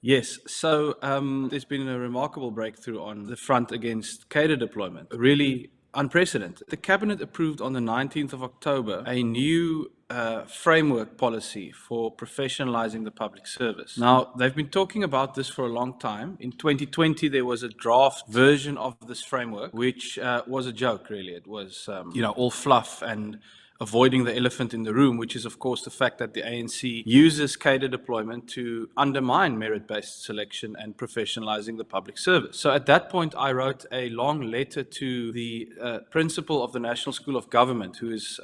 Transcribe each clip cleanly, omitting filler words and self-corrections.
Yes, so there's been a remarkable breakthrough on the front against cadre deployment, really unprecedented. The Cabinet approved on the 19th of October a new framework policy for professionalizing the public service. Now, they've been talking about this for a long time. In 2020, there was a draft version of this framework, which was a joke, really. It was, all fluff and avoiding the elephant in the room, which is, of course, the fact that the ANC uses cadre deployment to undermine merit-based selection and professionalizing the public service. So at that point, I wrote a long letter to the principal of the National School of Government, who is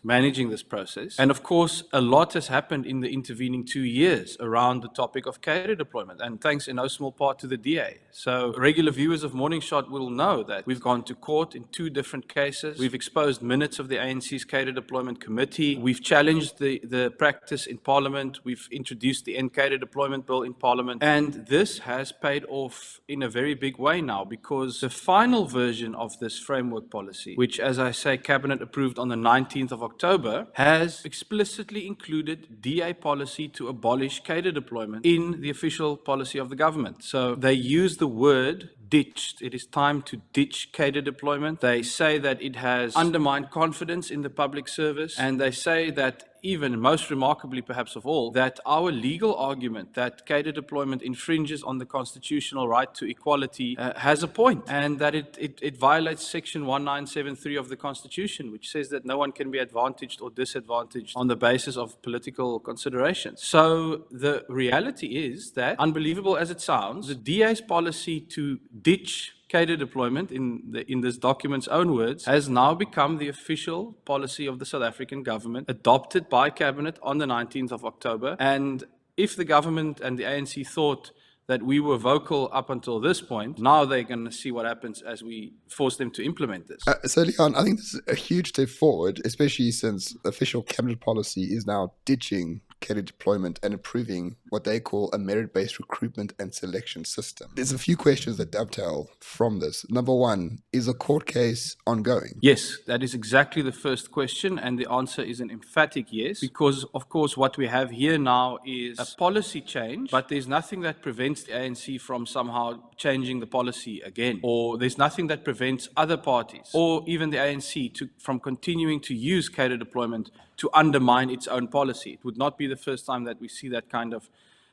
managing this process. And of course, a lot has happened in the intervening 2 years around the topic of cadre deployment, and thanks in no small part to the DA. So regular viewers of Morning Shot will know that we've gone to court in 2 different cases. We've exposed minutes of the ANC's cadre deployment committee. We've challenged the practice in Parliament. We've introduced the end cadre deployment bill in Parliament. And this has paid off in a very big way now, because the final version of this framework policy, which, as I say, Cabinet approved on the 19th of October, has explicitly included DA policy to abolish cadre deployment in the official policy of the government. So they use the word ditched. It is time to ditch cadre deployment. They say that it has undermined confidence in the public service, and they say that, even most remarkably perhaps of all, that our legal argument that cadre deployment infringes on the constitutional right to equality has a point, and that it violates section 1973 of the Constitution, which says that no one can be advantaged or disadvantaged on the basis of political considerations. So the reality is that, unbelievable as it sounds, the DA's policy to ditch cadre deployment, in this document's own words, has now become the official policy of the South African government, adopted by Cabinet on the 19th of October. And if the government and the ANC thought that we were vocal up until this point, now they're going to see what happens as we force them to implement this. So, Leon, I think this is a huge step forward, especially since official cabinet policy is now ditching cadre deployment and approving what they call a merit-based recruitment and selection system. There's a few questions that dovetail from this. Number one, is a court case ongoing? Yes, that is exactly the first question, and the answer is an emphatic yes, because, of course, what we have here now is a policy change, but there's nothing that prevents the ANC from somehow changing the policy again, or there's nothing that prevents other parties, or even the ANC, from continuing to use cadre deployment to undermine its own policy. It would not be the first time that we see that kind of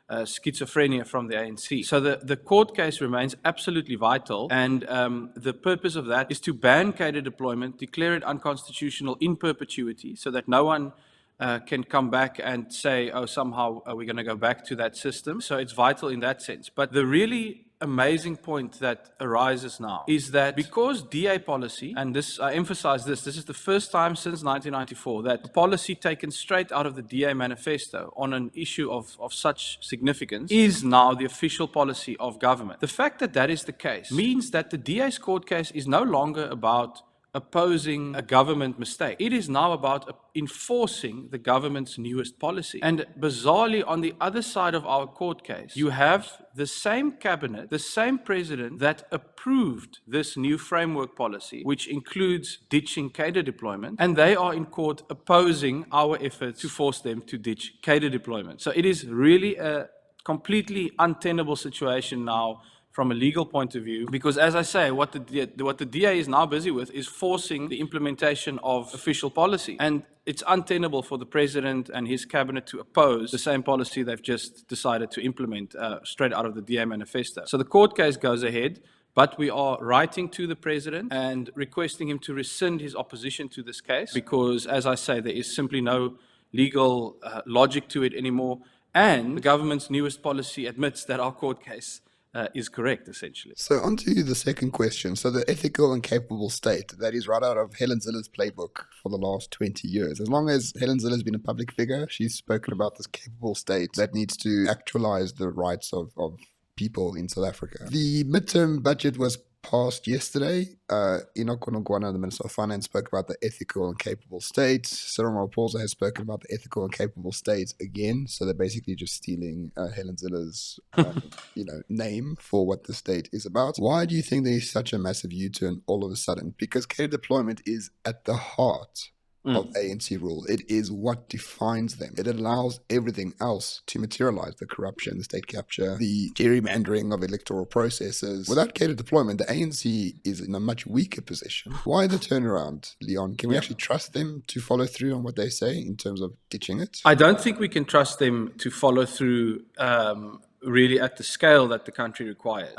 schizophrenia from the ANC. So the court case remains absolutely vital, and the purpose of that is to ban cadre deployment, declare it unconstitutional in perpetuity, so that no one can come back and say, oh, somehow we're going to go back to that system. So it's vital in that sense. But the really amazing point that arises now is that because DA policy, and this, I emphasize this is the first time since 1994 that a policy taken straight out of the DA manifesto on an issue of such significance is now the official policy of government. The fact that that is the case means that the DA's court case is no longer about opposing a government mistake. It is now about enforcing the government's newest policy. And bizarrely, on the other side of our court case, you have the same cabinet, the same president that approved this new framework policy, which includes ditching cadre deployment, and they are in court opposing our efforts to force them to ditch cadre deployment. So it is really a completely untenable situation now from a legal point of view, because, as I say, what the DA is now busy with is forcing the implementation of official policy. And it's untenable for the president and his cabinet to oppose the same policy they've just decided to implement straight out of the DA manifesto. So the court case goes ahead, but we are writing to the president and requesting him to rescind his opposition to this case, because, as I say, there is simply no legal logic to it anymore. And the government's newest policy admits that our court case is correct, essentially. So on to the second question. So the ethical and capable state, that is right out of Helen Zille's playbook for the last 20 years. As long as Helen Zille has been a public figure, she's spoken about this capable state that needs to actualize the rights of people in South Africa. The midterm budget was passed yesterday. Enoch Godongwana, the Minister of Finance, spoke about the ethical and capable state. Cyril Ramaphosa has spoken about the ethical and capable state again. So they're basically just stealing Helen Zille's name for what the state is about. Why do you think there is such a massive U-turn all of a sudden? Because cadre deployment is at the heart of ANC rule. It is what defines them. It allows everything else to materialize: the corruption, the state capture, the gerrymandering of electoral processes. Without catered deployment, the ANC is in a much weaker position. Why the turnaround, Leon? Can we actually trust them to follow through on what they say in terms of ditching it? I don't think we can trust them to follow through really at the scale that the country requires.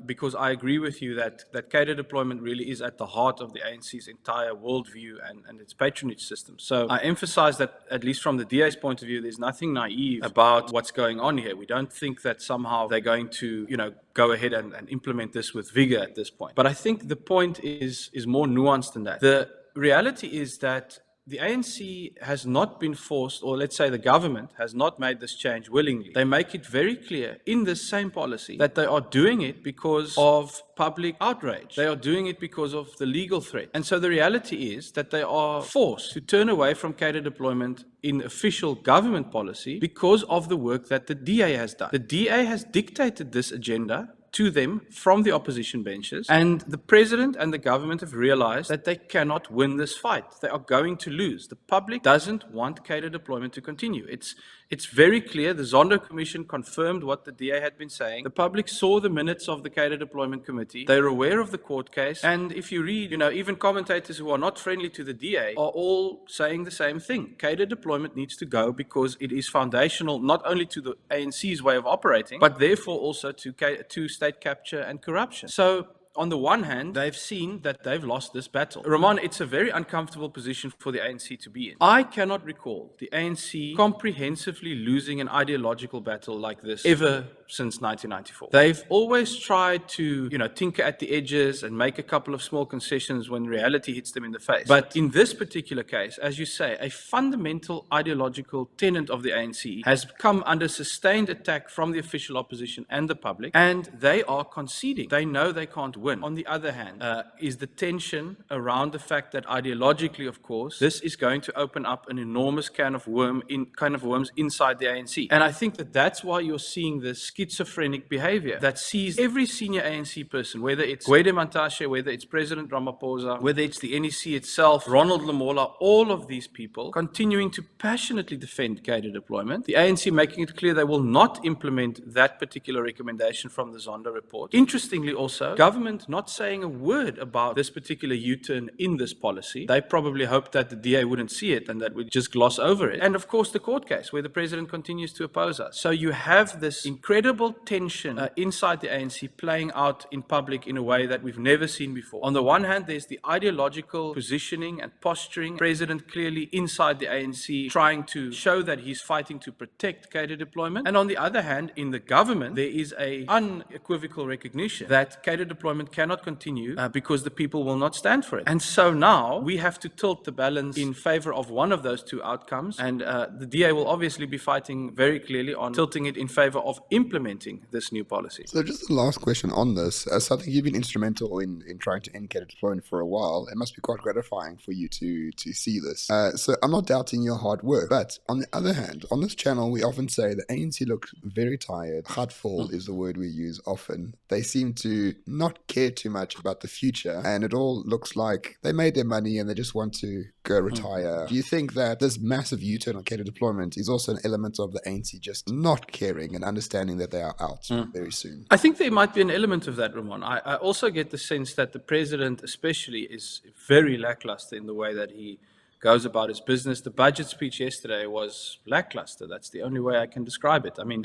Because I agree with you that cadre deployment really is at the heart of the ANC's entire worldview and its patronage system. So I emphasize that, at least from the DA's point of view, there's nothing naive about what's going on here. We don't think that somehow they're going to, go ahead and implement this with vigor at this point. But I think the point is more nuanced than that. The reality is that the ANC has not been forced, or let's say the government has not made this change willingly. They make it very clear in this same policy that they are doing it because of public outrage. They are doing it because of the legal threat. And so the reality is that they are forced to turn away from cadre deployment in official government policy because of the work that the DA has done. The DA has dictated this agenda to them from the opposition benches, and the president and the government have realized that they cannot win this fight. They are going to lose. The public doesn't want cadre deployment to continue. It's very clear. The Zondo Commission confirmed what the DA had been saying. The public saw the minutes of the cadre deployment committee. They're aware of the court case, and if you read, even commentators who are not friendly to the DA are all saying the same thing. Cadre deployment needs to go because it is foundational not only to the ANC's way of operating, but therefore also to state capture and corruption. So on the one hand, they've seen that they've lost this battle. Ramon, it's a very uncomfortable position for the ANC to be in. I cannot recall the ANC comprehensively losing an ideological battle like this ever since 1994. They've always tried to, tinker at the edges and make a couple of small concessions when reality hits them in the face. But in this particular case, as you say, a fundamental ideological tenet of the ANC has come under sustained attack from the official opposition and the public, and they are conceding. They know they can't win. On the other hand, is the tension around the fact that ideologically, of course, this is going to open up an enormous can of worms inside the ANC. And I think that that's why you're seeing this schizophrenic behavior that sees every senior ANC person, whether it's Gwede Mantashe, whether it's President Ramaphosa, whether it's the NEC itself, Ronald Lamola, all of these people continuing to passionately defend cadre deployment. The ANC making it clear they will not implement that particular recommendation from the Zondo report. Interestingly also, government not saying a word about this particular U-turn in this policy. They probably hoped that the DA wouldn't see it and that we'd just gloss over it. And of course the court case where the president continues to oppose us. So you have this incredible tension inside the ANC playing out in public in a way that we've never seen before. On the one hand, there's the ideological positioning and posturing. President clearly inside the ANC trying to show that he's fighting to protect cadre deployment. And on the other hand, in the government, there is a unequivocal recognition that cadre deployment cannot continue because the people will not stand for it. And so now we have to tilt the balance in favor of one of those two outcomes. And the DA will obviously be fighting very clearly on tilting it in favor of implementing this new policy. So just the last question on this. So I think you've been instrumental in trying to end cadre deployment for a while. It must be quite gratifying for you to see this. So I'm not doubting your hard work. But on the other hand, on this channel, we often say the ANC look very tired. Hurtful is the word we use often. They seem to not care too much about the future, and it all looks like they made their money and they just want to go retire. Do you think that this massive U-turn on cadre deployment is also an element of the ANC just not caring and understanding that they are out very soon? I think there might be an element of that, Ramon. I also get the sense that the president especially is very lackluster in the way that he goes about his business. The budget speech yesterday was lackluster. That's the only way I can describe it. I mean,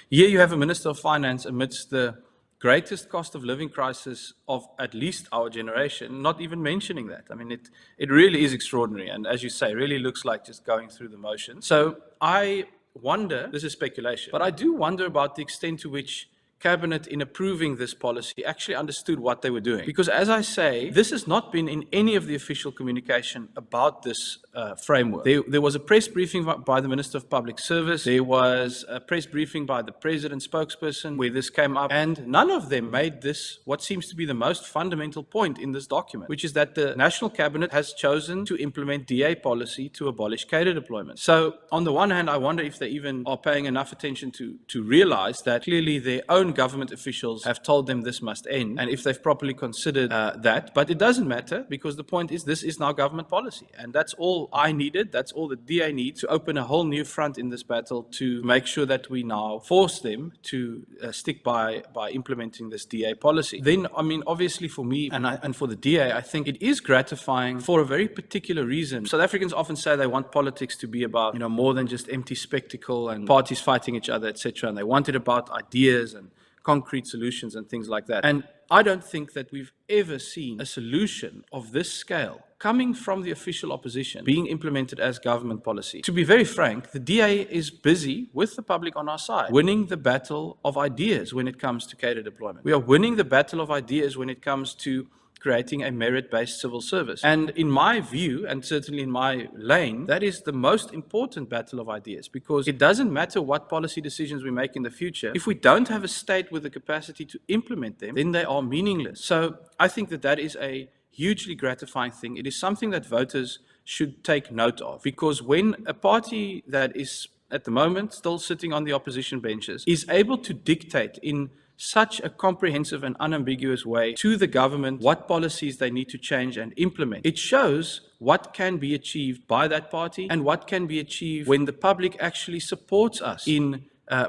here you have a minister of finance amidst the greatest cost of living crisis of at least our generation, not even mentioning that. I mean, it really is extraordinary. And as you say, really looks like just going through the motions. So I wonder, this is speculation, but I do wonder about the extent to which Cabinet, in approving this policy, actually understood what they were doing. Because as I say, this has not been in any of the official communication about this framework. There was a press briefing by the Minister of Public Service. There was a press briefing by the President's spokesperson where this came up. And none of them made this what seems to be the most fundamental point in this document, which is that the National Cabinet has chosen to implement DA policy to abolish cadre deployment. So on the one hand, I wonder if they even are paying enough attention to realize that clearly their own government officials have told them this must end, and if they've properly considered that. But it doesn't matter, because the point is this is now government policy, and that's all all I needed. That's all the DA needs to open a whole new front in this battle to make sure that we now force them to stick by implementing this DA policy. Then, I mean, obviously for me and for the DA, I think it is gratifying for a very particular reason. South Africans often say they want politics to be about, more than just empty spectacle and parties fighting each other, etc. And they want it about ideas and concrete solutions and things like that. And I don't think that we've ever seen a solution of this scale coming from the official opposition being implemented as government policy. To be very frank, the DA is busy with the public on our side, winning the battle of ideas when it comes to cadre deployment. We are winning the battle of ideas when it comes to creating a merit-based civil service. And in my view, and certainly in my lane, that is the most important battle of ideas, because it doesn't matter what policy decisions we make in the future. If we don't have a state with the capacity to implement them, then they are meaningless. So I think that is a hugely gratifying thing. It is something that voters should take note of, because when a party that is at the moment still sitting on the opposition benches is able to dictate in such a comprehensive and unambiguous way to the government what policies they need to change and implement, it shows what can be achieved by that party and what can be achieved when the public actually supports us in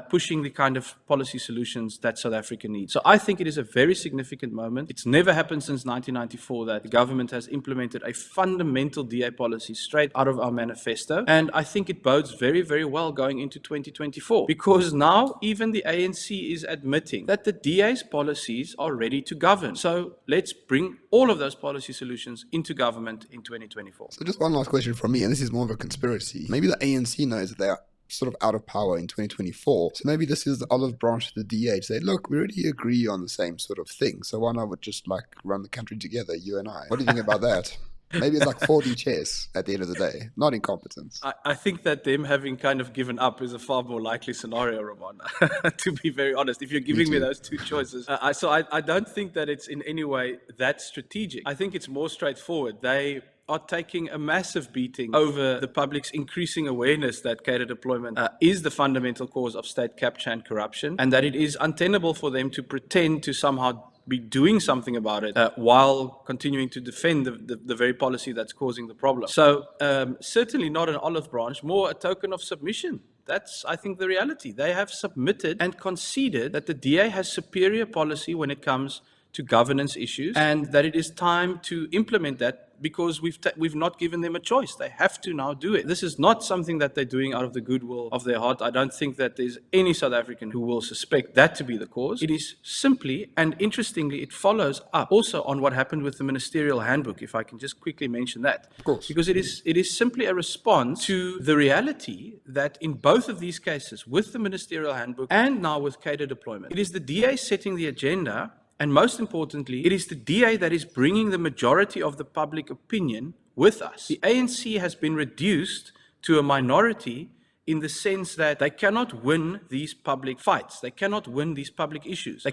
pushing the kind of policy solutions that South Africa needs. So I think it is a very significant moment. It's never happened since 1994 that the government has implemented a fundamental DA policy straight out of our manifesto. And I think it bodes very, very well going into 2024, because now even the ANC is admitting that the DA's policies are ready to govern. So let's bring all of those policy solutions into government in 2024. So just one last question from me, and this is more of a conspiracy. Maybe the ANC knows that they are sort of out of power in 2024. So maybe this is the olive branch to the DA to say, look, we already agree on the same sort of thing. So why not just run the country together, you and I? What do you think about that? Maybe it's like 4D chess at the end of the day, not incompetence. I think that them having kind of given up is a far more likely scenario, Ramon, to be very honest, if you're giving me those two choices. So I don't think that it's in any way that strategic. I think it's more straightforward. They are taking a massive beating over the public's increasing awareness that cadre deployment is the fundamental cause of state capture and corruption, and that it is untenable for them to pretend to somehow be doing something about it while continuing to defend the very policy that's causing the problem. So certainly not an olive branch, more a token of submission. That's, I think, the reality. They have submitted and conceded that the DA has superior policy when it comes to governance issues, and that it is time to implement that, because we've not given them a choice. They have to now do it. This is not something that they're doing out of the goodwill of their heart. I don't think that there's any South African who will suspect that to be the cause. It is simply, and interestingly, it follows up also on what happened with the ministerial handbook, if I can just quickly mention that. Of course. Because it is simply a response to the reality that in both of these cases, with the ministerial handbook and now with cadre deployment, it is the DA setting the agenda. And most importantly, it is the DA that is bringing the majority of the public opinion with us. The ANC has been reduced to a minority in the sense that they cannot win these public fights. They cannot win these public issues. They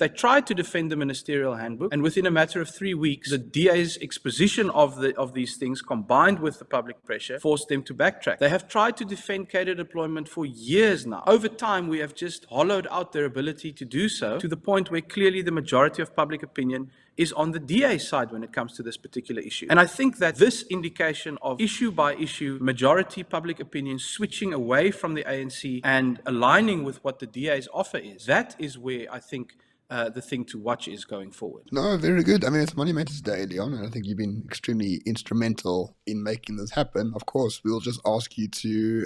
tried to defend the ministerial handbook, and within a matter of 3 weeks, the DA's exposition of these things, combined with the public pressure, forced them to backtrack. They have tried to defend cadre deployment for years now. Over time, we have just hollowed out their ability to do so, to the point where clearly the majority of public opinion is on the DA side when it comes to this particular issue. And I think that this indication of issue by issue, majority public opinion switching away from the ANC and aligning with what the DA's offer is, that is where I think the thing to watch is going forward. No, very good. I mean, it's Monumentous Day, Leon, and I think you've been extremely instrumental in making this happen. Of course, we'll just ask you to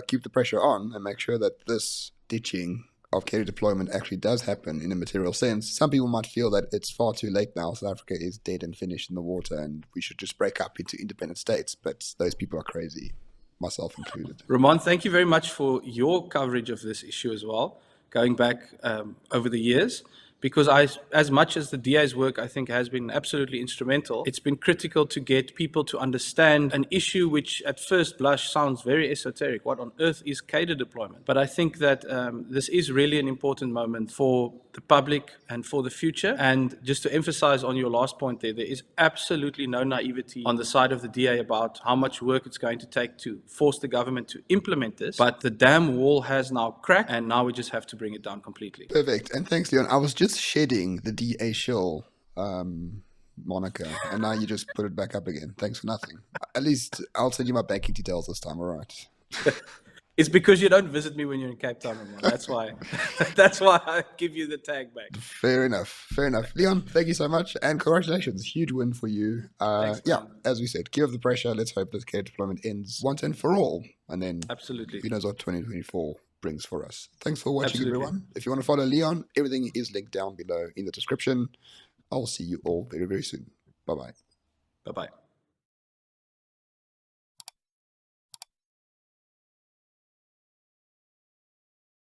keep the pressure on and make sure that this ditching of cadre deployment actually does happen in a material sense. Some people might feel that it's far too late now. South Africa is dead and finished in the water, and we should just break up into independent states. But those people are crazy, myself included. Ramon, thank you very much for your coverage of this issue as well, going back over the years. Because as much as the DA's work, I think, has been absolutely instrumental, it's been critical to get people to understand an issue which at first blush sounds very esoteric. What on earth is cadre deployment? But I think that this is really an important moment for the public and for the future. And just to emphasize on your last point there is absolutely no naivety on the side of the DA about how much work it's going to take to force the government to implement this. But the dam wall has now cracked, and now we just have to bring it down completely. Perfect. And thanks, Leon. I was just shedding the DA shill moniker, and now you just put it back up again. Thanks for nothing. At least I'll send you my banking details this time, all right? It's because you don't visit me when you're in Cape Town, Ramon. That's why. That's why I give you the tag back. Fair enough. Fair enough. Leon, thank you so much, and congratulations. Huge win for you. Thanks, Yeah, man. as we said, give up the pressure. Let's hope this care deployment ends once and for all, and then Absolutely. who knows what 2024 brings for us. Thanks for watching, Absolutely. everyone. If you want to follow Leon, everything is linked down below in the description. I'll see you all very, very soon. Bye-bye. Bye-bye.